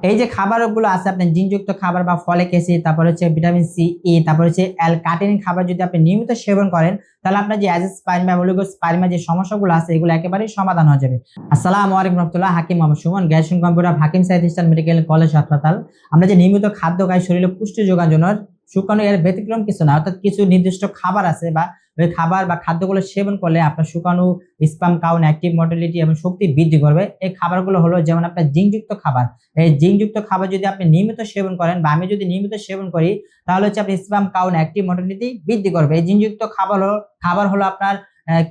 এই যে খাবারগুলো আছে আপনার জিনযুক্ত খাবার বা ফলিক অ্যাসিড, তারপর হচ্ছে ভিটামিন সি, ই, তারপর হচ্ছে অ্যাল কার্টিনিন খাবার যদি আপনি নিয়মিত সেবন করেন তাহলে আপনার যে অ্যাজিওস্পার্মিয়া ওলিগোস্পার্মিয়া যে সমস্যাগুলো আছে এগুলো একেবারেই সমাধান হয়ে যাবে। আসসালামু আলাইকুম রাহমাতুল্লাহ। হাকিম মোহাম্মদ সুমন, গ্র্যাজুয়েশন কম্পিউটার হাকিম সাইদ ইস্টার্ন মেডিকেল কলেজ হাসপাতাল। আমরা যে নিয়মিত খাদ্য খাই শরীরে পুষ্টি যোগানোর শুকানো এর ব্যতিক্রম কিছু না, অর্থাৎ কিছু নির্দিষ্ট খাবার আছে বা ওই খাবার বা খাদ্যগুলো সেবন করলে আপনার শুকানো, স্পাম কাউন্ট, অ্যাক্টিভ মোটিলিটি এবং শক্তি বৃদ্ধি করবে। এই খাবারগুলো হলো যেমন আপনার জিঙ্কযুক্ত খাবার। এই জিঙ্কযুক্ত খাবার যদি আপনি নিয়মিত সেবন করেন বা আমি যদি নিয়মিত সেবন করি তাহলে হচ্ছে আপনি স্পাম কাউন্ট, অ্যাক্টিভ মোটিলিটি বৃদ্ধি করবে। এই জিঙ্কযুক্ত খাবার হলো আপনার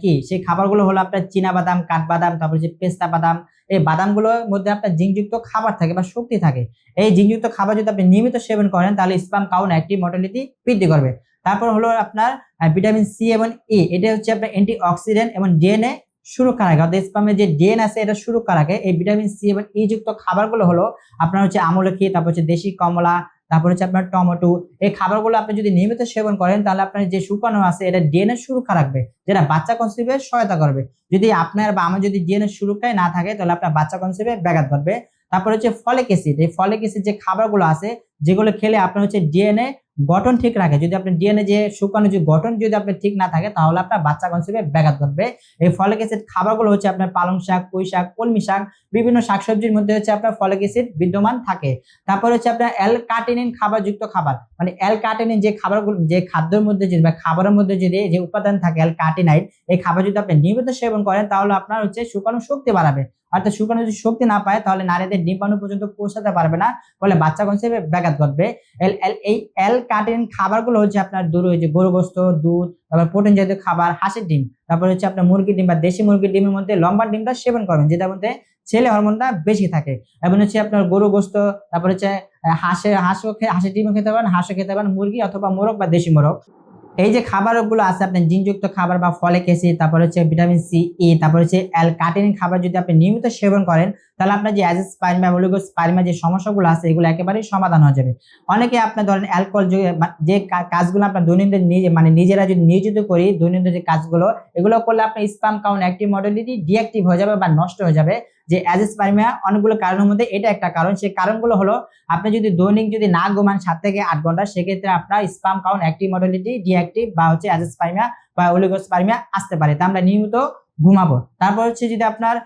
কি সেই খাবারগুলো হলো আপনার চীনা বাদাম, কাঠবাদাম, তারপর যে পেস্তা বাদাম। এই বাদামগুলোর মধ্যে আপনার জিঙ্কযুক্ত খাবার থাকে বা শক্তি থাকে। এই জিঙ্কযুক্ত খাবার যদি আপনি নিয়মিত সেবন করেন তাহলে স্পাম কাউন্ট, অ্যাক্টিভ মোটিলিটি বৃদ্ধি করবে। তারপর হলো আপনার ভিটামিন সি এবং ই, এটা হচ্ছে আপনার অ্যান্টি অক্সিডেন্ট এবং ডিএনএ সুরক্ষা রাখে, অর্থাৎ স্পামের যে ডিএনএ আছে এটা সুরক্ষা রাখে। এই ভিটামিন সি এবং ই যুক্ত খাবারগুলো হলো আপনার হচ্ছে আমলকি, তারপর হচ্ছে দেশি কমলা, তারপর হচ্ছে আপনার টমেটো। এই খাবারগুলো আপনি যদি নিয়মিত সেবন করেন তাহলে আপনার যে শুকানো আছে এটা ডিএনএ সুরক্ষা রাখবে, যেটা বাচ্চা কনসিভে সহায়তা করবে। যদি আপনার বা আমার যদি ডিএনএ সুরক্ষায় না থাকে তাহলে আপনার বাচ্চা কনসিভে ব্যাঘাত ঘটবে। তারপর হচ্ছে ফলিক অ্যাসিড। এই ফলিক অ্যাসিড যে খাবারগুলো আছে যেগুলো খেলে আপনার হচ্ছে ডিএনএ গঠন ঠিক রাখে। যদি আপনি ডিএনএ যে শুকানো যে গঠন যদি আপনার ঠিক না থাকে তাহলে আপনার বাচ্চা কনসিভে ব্যাঘাত ঘটবে। এই ফলিক অ্যাসিড খাবারগুলো হচ্ছে আপনার পালং শাক, পুঁই শাক, কলমি শাক, বিভিন্ন শাকসবজির মধ্যে হচ্ছে আপনার ফলিক অ্যাসিড বিদ্যমান থাকে। তারপর হচ্ছে আপনার অ্যাল কার্টিনিন খাবারযুক্ত খাবার, মানে অ্যাল কার্টিনিন যে খাবারগুলো যে খাদ্যের মধ্যে যদি বা খাবারের মধ্যে যদি যে উপাদান থাকে অ্যাল কার্টিনাইড, এই খাবার যদি আপনি নিয়মিত সেবন করেন তাহলে আপনার হচ্ছে শুকানো শক্তি বাড়াবে। অর্থাৎ শুকানো যদি শক্তি না পায় তাহলে নারীদের ডিম্বাণু পর্যন্ত পৌঁছাতে পারবে না, ফলে বাচ্চা কনসিভে ব্যাঘাত ঘটবে। এই অ্যাল কার্টিনিন খাবারগুলো হচ্ছে আপনার যে গরু গোস্ত, দুধ, তারপর প্রোটিন জাতীয় খাবার, হাঁসের ডিম, তারপর হচ্ছে আপনার মুরগির ডিম বা দেশি মুরগির ডিমের মধ্যে লম্বা ডিমটা সেবন করবেন, যেটার মধ্যে ছেলে হরমোনটা বেশি থাকে। এবং হচ্ছে আপনার গরু গোস্ত, তারপর হচ্ছে হাঁসের ডিমও খেতে পারেন, হাঁসও খেতে পারেন, মুরগি অথবা মোরগ বা দেশি মোরগ। এই যে খাবারগুলো আছে আপনার জিনযুক্ত খাবার বা ফলিক অ্যাসিড, তারপর হচ্ছে ভিটামিন সি, ই, তারপর হচ্ছে অ্যাল কার্টিনিন খাবার যদি আপনি নিয়মিত সেবন করেন তাহলে আপনার যে অ্যাজিওস্পার্মিয়া ওলিগোস্পার্মিয়া যে সমস্যাগুলো আছে এগুলো একেবারেই সমাধান হয়ে যাবে। অনেকে আপনার ধরেন অ্যালকোহল যে কাজগুলো আপনার দৈনন্দিন নিজেরা যদি নিয়োজিত করি দৈনন্দিন যে কাজগুলো এগুলো করলে আপনার sperm count, active motility deactive হয়ে যাবে বা নষ্ট হয়ে যাবে। যে অ্যাজিওস্পার্মিয়া অনেকগুলো কারণের মধ্যে এটা একটা কারণ। সেই কারণগুলো হলো আপনি যদি দৈনিক যদি না ঘুমান 7 থেকে 8 ঘন্টা সেক্ষেত্রে আপনার sperm count, active motility deactive বা হচ্ছে অ্যাজিওস্পার্মিয়া বা ওলিগোস্পার্মিয়া আসতে পারে। তা আমরা নিয়মিত ঘুমাবো। তারপর হচ্ছে যদি আপনার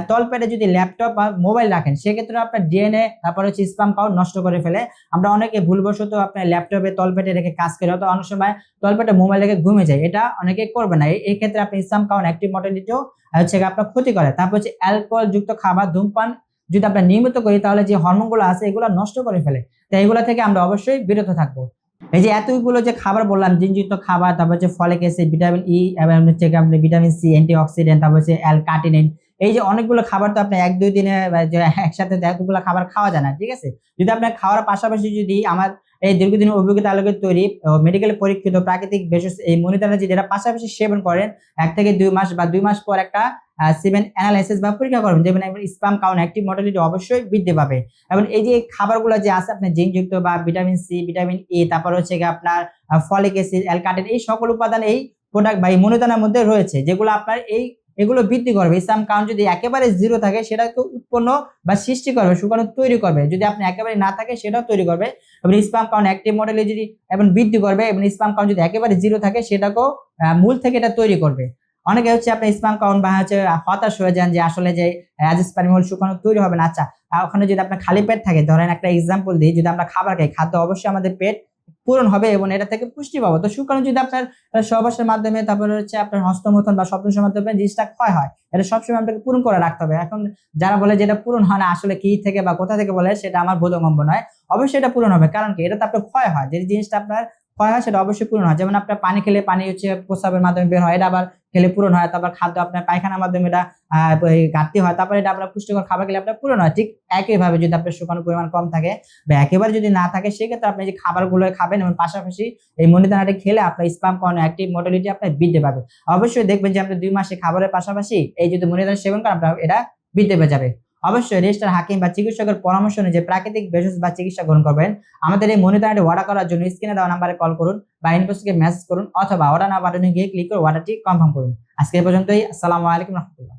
তলপেটে যদি ল্যাপটপ বা মোবাইল রাখেন সেক্ষেত্রে আপনার ডিএনএ তারপর হচ্ছে স্পাম কাউন্ট নষ্ট করে ফেলে। আমরা অনেকে ভুলবশত আপনার ল্যাপটপে তলপেটে রেখে কাজ করি, অথবা অনেক সময় তলপেটে মোবাইল রেখে ঘুমে যায়, এটা অনেকে করবে না। এই ক্ষেত্রে আপনি স্পাম কাউন্ট, অ্যাক্টিভ মোটিলিটিও হচ্ছে আপনার ক্ষতি করে। তারপর হচ্ছে অ্যালকোহল যুক্ত খাবার, ধূমপান যদি আমরা নিয়মিত করি তাহলে যে হরমোনগুলো আছে এগুলো নষ্ট করে ফেলে। তো এগুলো থেকে আমরা অবশ্যই বিরত থাকবো। এই যে এতগুলো যে খাবার বললাম, জিনযুক্ত খাবার, তারপর হচ্ছে ফলিক অ্যাসিড, ভিটামিন ই এবং হচ্ছে আপনি ভিটামিন সি, অ্যান্টি অক্সিডেন্ট, তারপর হচ্ছে অ্যাল কার্টিনিন, এই যে অনেকগুলো খাবার তো আপনি 1-2 দিনে যে একসাথে এতগুলো খাবার খাওয়া যায় না, ঠিক আছে? যদি আপনার খাওয়ার পাশাপাশি যদি আমার এই দীর্ঘদিনের অভিজ্ঞতা আলোকে তৈরি মেডিকেল পরীক্ষিত প্রাকৃতিক ভেষজ এই মনিটর যদি এটা পাশাপাশি সেবন করেন 1 থেকে 2 মাস বা 2 মাস পর একটা সেভেন অ্যানালাইসিস বা পরীক্ষা করবেন, দেখবেন স্পাম কাউন্ট, অ্যাক্টিভ মোটিলিটি অবশ্যই বৃদ্ধি পাবে। এবং এই যে খাবারগুলো যে আছে আপনার জিঙ্কযুক্ত বা ভিটামিন সি, ভিটামিন ই, তারপর হচ্ছে আপনার ফলিক অ্যাসিড, অ্যাল কার্টিনিন, এই সকল উপাদান এই প্রোডাক্ট বা এই মনিটরের মধ্যে রয়েছে, যেগুলো আপনার এগুলো বৃদ্ধি করবে। স্পাম কাউন্ট যদি একেবারে জিরো থাকে সেটাকে উৎপন্ন বা সৃষ্টি করবে, শুকানো তৈরি করবে। যদি আপনি একেবারে না থাকে সেটাও তৈরি করবে। এবং স্পাম কাউন্ট, অ্যাক্টিভ মোটিলিটি যদি এবং বৃদ্ধি করবে, এবং স্পাম কাউন্ট যদি একেবারে জিরো থাকে সেটাকেও মূল থেকে এটা তৈরি করবে। অনেকে হচ্ছে আপনার স্পাম কাউন্ট বা হচ্ছে হতাশ হয়ে যান যে আসলে যে অ্যাজিওস্পার্মিয়া শুকানো তৈরি হবে না। আচ্ছা, ওখানে যদি আপনার খালি পেট থাকে, ধরেন একটা এক্সাম্পল দিই, যদি আমরা খাবার খাই, খাদ্য অবশ্যই আমাদের পেট পূরণ হবে এবং এটা থেকে পুষ্টি পাবো। তো শুকানো যদি আপনার সহবাসের মাধ্যমে, তারপরে হচ্ছে আপনার হস্তমৈথুন বা স্বপ্নের মাধ্যমে জিনিসটা ক্ষয় হয়, এটা সবসময় আপনাকে পূরণ করে রাখতে হবে। এখন যারা বলে যে এটা পূরণ হয় না, আসলে কি থেকে বা কোথা থেকে বলে সেটা আমার বোধগম্য নয়। অবশ্যই এটা পূরণ হবে, কারণ কি এটা তো আপনার ক্ষয় হয়, যে জিনিসটা আপনার ক্ষয় হয় সেটা অবশ্যই পূরণ হয়। যেমন আপনার পানি খেলে পানি হচ্ছে প্রস্রাবের মাধ্যমে বের হয়, এটা আবার খেলে পূরণ হয়। তারপর খাদ্য আপনার পায়খানার মাধ্যমে এটা ঘাটতি হয়, তারপরে এটা আপনার পুষ্টিকর খাবার খেলে আপনার পূরণ হয়। ঠিক একইভাবে যদি আপনার শুকানোর পরিমাণ কম থাকে বা একেবারে যদি না থাকে সেক্ষেত্রে আপনি যে খাবারগুলো খাবেন এবং পাশাপাশি এই মনিদানাটি খেলে আপনার স্পাম কাউন্ট, অ্যাক্টিভ মোটিলিটি আপনার বৃদ্ধি পাবে। অবশ্যই দেখবেন যে আপনি 2 মাসে খাবারের পাশাপাশি এই যদি মনিদান সেবন করেন আপনার এটা বৃদ্ধি পেয়ে যাবে। অবশ্যই রেজিস্টার হাকিম বা চিকিৎসকের পরামর্শ অনুযায়ী প্রাকৃতিক ভেষজ বা চিকিৎসা গ্রহণ করবেন। আমাদের এই মনিদানাটি অর্ডার করার জন্য স্ক্রিনে দেওয়া নাম্বারে কল করুন বা ইনবক্সে মেসেজ করুন, অথবা অর্ডার নাও বাটনে গিয়ে ক্লিক করে অর্ডারটি কনফার্ম করুন। আজকে এই পর্যন্তই। আসসালামু আলাইকুম রহমতুল্লাহ।